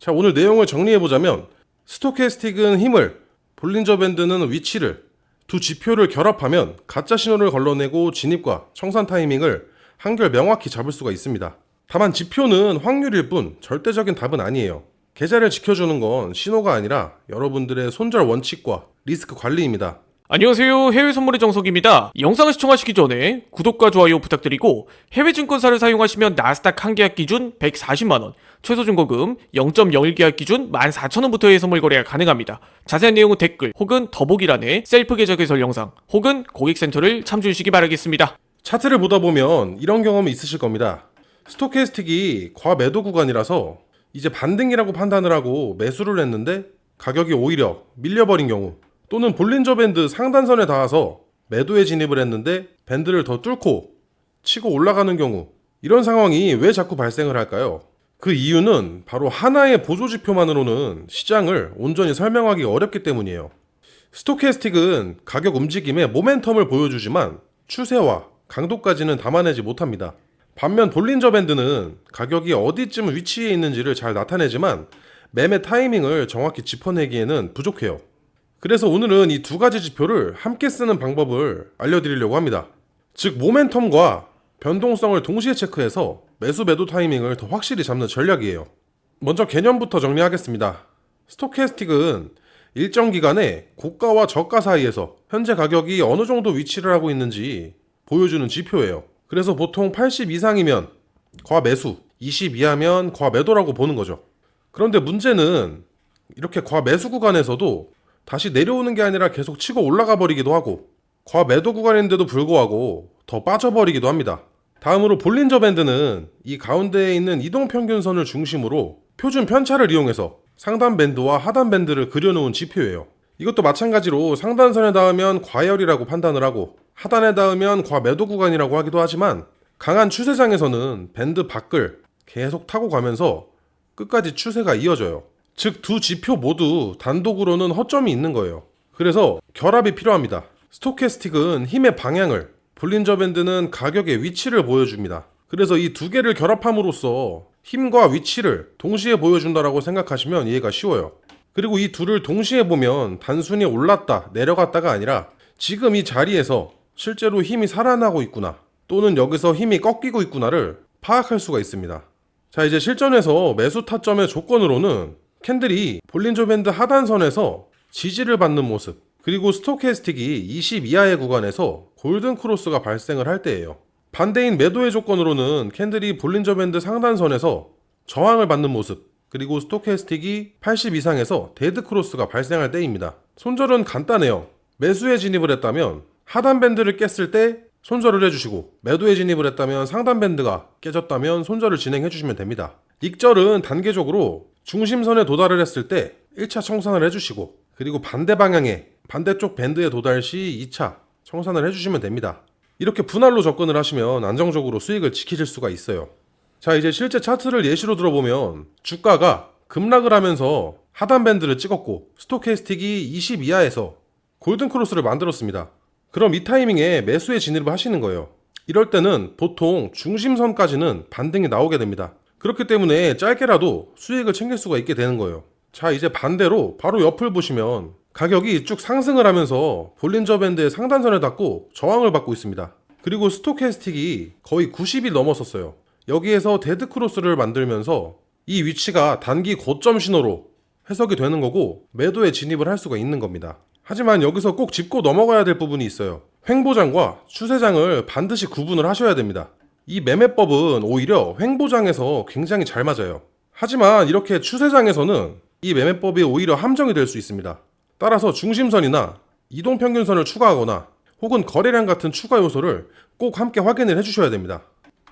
자, 오늘 내용을 정리해보자면 스토캐스틱은 힘을, 볼린저 밴드는 위치를, 두 지표를 결합하면 가짜 신호를 걸러내고 진입과 청산 타이밍을 한결 명확히 잡을 수가 있습니다. 다만 지표는 확률일 뿐 절대적인 답은 아니에요. 계좌를 지켜주는 건 신호가 아니라 여러분들의 손절 원칙과 리스크 관리입니다. 안녕하세요. 해외 선물의 정석입니다. 이 영상을 시청하시기 전에 구독과 좋아요 부탁드리고 해외 증권사를 사용하시면 나스닥 한 계약 기준 140만원, 최소 증거금 0.01 계약 기준 14,000원부터의 선물 거래가 가능합니다. 자세한 내용은 댓글 혹은 더보기란에 셀프 계좌 개설 영상 혹은 고객센터를 참조해 주시기 바라겠습니다. 차트를 보다 보면 이런 경험이 있으실 겁니다. 스토캐스틱이 과매도 구간이라서 이제 반등이라고 판단을 하고 매수를 했는데 가격이 오히려 밀려버린 경우, 또는 볼린저 밴드 상단선에 닿아서 매도에 진입을 했는데 밴드를 더 뚫고 치고 올라가는 경우, 이런 상황이 왜 자꾸 발생을 할까요? 그 이유는 바로 하나의 보조지표만으로는 시장을 온전히 설명하기 어렵기 때문이에요. 스토캐스틱은 가격 움직임의 모멘텀을 보여주지만 추세와 강도까지는 담아내지 못합니다. 반면 볼린저 밴드는 가격이 어디쯤 위치해 있는지를 잘 나타내지만 매매 타이밍을 정확히 짚어내기에는 부족해요. 그래서 오늘은 이 두 가지 지표를 함께 쓰는 방법을 알려드리려고 합니다. 즉, 모멘텀과 변동성을 동시에 체크해서 매수 매도 타이밍을 더 확실히 잡는 전략이에요. 먼저 개념부터 정리하겠습니다. 스토캐스틱은 일정 기간에 고가와 저가 사이에서 현재 가격이 어느 정도 위치를 하고 있는지 보여주는 지표예요. 그래서 보통 80 이상이면 과매수, 20 이하면 과매도라고 보는 거죠. 그런데 문제는 이렇게 과매수 구간에서도 다시 내려오는 게 아니라 계속 치고 올라가 버리기도 하고, 과매도 구간인데도 불구하고 더 빠져버리기도 합니다. 다음으로 볼린저 밴드는 이 가운데에 있는 이동평균선을 중심으로 표준 편차를 이용해서 상단 밴드와 하단 밴드를 그려놓은 지표예요. 이것도 마찬가지로 상단선에 닿으면 과열이라고 판단을 하고 하단에 닿으면 과매도 구간이라고 하기도 하지만, 강한 추세장에서는 밴드 밖을 계속 타고 가면서 끝까지 추세가 이어져요. 즉, 두 지표 모두 단독으로는 허점이 있는 거예요. 그래서 결합이 필요합니다. 스토캐스틱은 힘의 방향을, 볼린저 밴드는 가격의 위치를 보여줍니다. 그래서 이 두 개를 결합함으로써 힘과 위치를 동시에 보여준다라고 생각하시면 이해가 쉬워요. 그리고 이 둘을 동시에 보면 단순히 올랐다 내려갔다가 아니라 지금 이 자리에서 실제로 힘이 살아나고 있구나, 또는 여기서 힘이 꺾이고 있구나를 파악할 수가 있습니다. 자, 이제 실전에서 매수 타점의 조건으로는 캔들이 볼린저 밴드 하단선에서 지지를 받는 모습, 그리고 스토캐스틱이 20 이하의 구간에서 골든 크로스가 발생을 할 때예요. 반대인 매도의 조건으로는 캔들이 볼린저 밴드 상단선에서 저항을 받는 모습, 그리고 스토캐스틱이 80 이상에서 데드 크로스가 발생할 때입니다. 손절은 간단해요. 매수에 진입을 했다면 하단 밴드를 깼을 때 손절을 해주시고, 매도에 진입을 했다면 상단 밴드가 깨졌다면 손절을 진행해 주시면 됩니다. 익절은 단계적으로 중심선에 도달을 했을 때 1차 청산을 해주시고, 그리고 반대 방향에 반대쪽 밴드에 도달 시 2차 청산을 해주시면 됩니다. 이렇게 분할로 접근을 하시면 안정적으로 수익을 지키실 수가 있어요. 자, 이제 실제 차트를 예시로 들어보면 주가가 급락을 하면서 하단 밴드를 찍었고 스토캐스틱이 20 이하에서 골든 크로스를 만들었습니다. 그럼 이 타이밍에 매수에 진입을 하시는 거예요. 이럴 때는 보통 중심선까지는 반등이 나오게 됩니다. 그렇기 때문에 짧게라도 수익을 챙길 수가 있게 되는 거예요. 자, 이제 반대로 바로 옆을 보시면 가격이 쭉 상승을 하면서 볼린저 밴드의 상단선에 닿고 저항을 받고 있습니다. 그리고 스토캐스틱이 거의 90이 넘었었어요. 여기에서 데드 크로스를 만들면서 이 위치가 단기 고점 신호로 해석이 되는 거고 매도에 진입을 할 수가 있는 겁니다. 하지만 여기서 꼭 짚고 넘어가야 될 부분이 있어요. 횡보장과 추세장을 반드시 구분을 하셔야 됩니다. 이 매매법은 오히려 횡보장에서 굉장히 잘 맞아요. 하지만 이렇게 추세장에서는 이 매매법이 오히려 함정이 될 수 있습니다. 따라서 중심선이나 이동평균선을 추가하거나 혹은 거래량 같은 추가 요소를 꼭 함께 확인을 해주셔야 됩니다.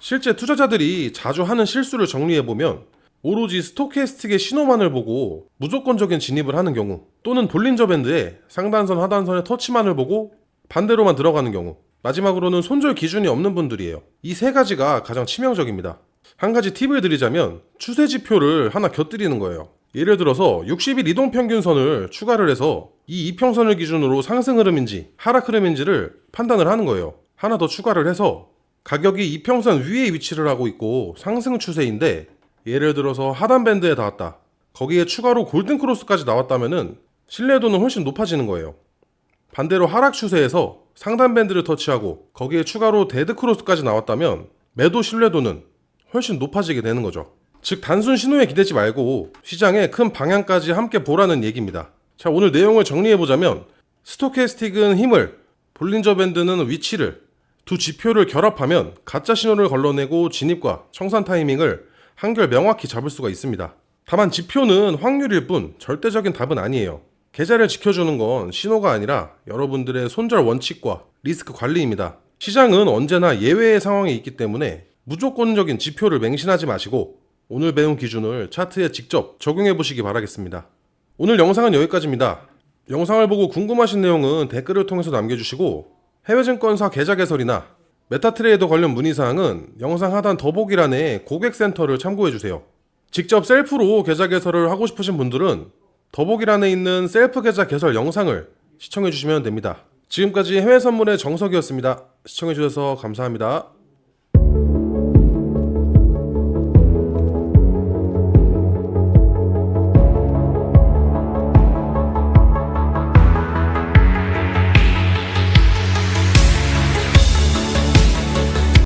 실제 투자자들이 자주 하는 실수를 정리해보면 오로지 스토캐스틱의 신호만을 보고 무조건적인 진입을 하는 경우, 또는 볼린저 밴드의 상단선 하단선의 터치만을 보고 반대로만 들어가는 경우, 마지막으로는 손절 기준이 없는 분들이에요. 이 세 가지가 가장 치명적입니다. 한 가지 팁을 드리자면 추세 지표를 하나 곁들이는 거예요. 예를 들어서 60일 이동평균선을 추가를 해서 이 이평선을 기준으로 상승 흐름인지 하락 흐름인지를 판단을 하는 거예요. 하나 더 추가를 해서 가격이 이평선 위에 위치를 하고 있고 상승 추세인데, 예를 들어서 하단 밴드에 닿았다, 거기에 추가로 골든크로스까지 나왔다면은 신뢰도는 훨씬 높아지는 거예요. 반대로 하락 추세에서 상단 밴드를 터치하고 거기에 추가로 데드크로스까지 나왔다면 매도 신뢰도는 훨씬 높아지게 되는 거죠. 즉 단순 신호에 기대지 말고 시장의 큰 방향까지 함께 보라는 얘기입니다. 자, 오늘 내용을 정리해보자면 스토캐스틱은 힘을, 볼린저 밴드는 위치를, 두 지표를 결합하면 가짜 신호를 걸러내고 진입과 청산 타이밍을 한결 명확히 잡을 수가 있습니다. 다만 지표는 확률일 뿐 절대적인 답은 아니에요. 계좌를 지켜주는 건 신호가 아니라 여러분들의 손절 원칙과 리스크 관리입니다. 시장은 언제나 예외의 상황이 있기 때문에 무조건적인 지표를 맹신하지 마시고 오늘 배운 기준을 차트에 직접 적용해 보시기 바라겠습니다. 오늘 영상은 여기까지입니다. 영상을 보고 궁금하신 내용은 댓글을 통해서 남겨주시고 해외증권사 계좌 개설이나 메타트레이더 관련 문의사항은 영상 하단 더보기란에 고객센터를 참고해주세요. 직접 셀프로 계좌 개설을 하고 싶으신 분들은 더보기란에 있는 셀프 계좌 개설 영상을 시청해주시면 됩니다. 지금까지 해외선물의 정석이었습니다. 시청해주셔서 감사합니다.